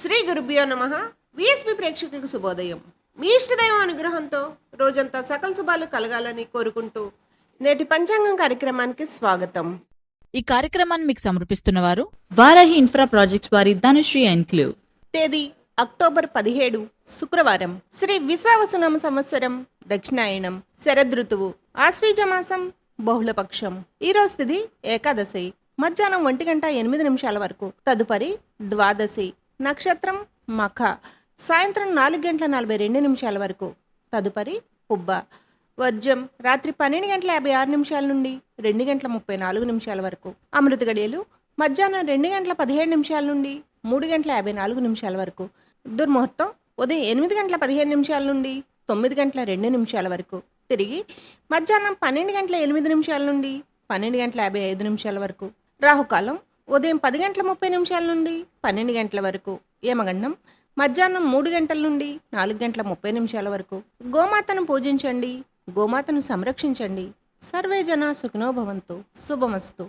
శ్రీ గురుభ్యో నమః. విఎస్పి ప్రేక్షకులకు శుభోదయం. మీ ఇష్టదైవం అనుగ్రహంతో రోజంతా సకల శుభాలు కలగాలని కోరుకుంటూ నేటి పంచాంగం కార్యక్రమానికి స్వాగతం. ఈ కార్యక్రమాన్ని మీకు సమర్పిస్తున్నవారు వారాహి ఇన్ఫ్రా ప్రాజెక్ట్స్ వారి ధనుశ్రీ ఎన్క్లేవ్. తేదీ అక్టోబర్ 17 శుక్రవారం. శ్రీ విశ్వావసునామ సంవత్సరం దక్షిణాయనం. శరదృతువు ఆశ్వీజ మాసం బహుళపక్షం. ఈ రోజు తిథి ఏకాదశి. మధ్యాహ్నం 1:08 వరకు. తదుపరి ద్వాదశి. నక్షత్రం మఖ. సాయంత్రం 4:42 వరకు. తదుపరి పుబ్బ. వర్జం రాత్రి 12:56 నుండి 2:34 వరకు. అమృత గడియలు మధ్యాహ్నం 2:17 నుండి 3:54 వరకు. దుర్ముహూర్తం ఉదయం 8:15 నుండి 9:02 వరకు. తిరిగి మధ్యాహ్నం 12:08 నుండి 12:55 వరకు. రాహుకాలం ఉదయం 10:30 నుండి 12 వరకు. యమగండం మధ్యాహ్నం 3 గంటల నుండి 4:30 వరకు. గోమాతను పూజించండి, గోమాతను సంరక్షించండి. సర్వే జన సుఖినో భవంతు. శుభమస్తు.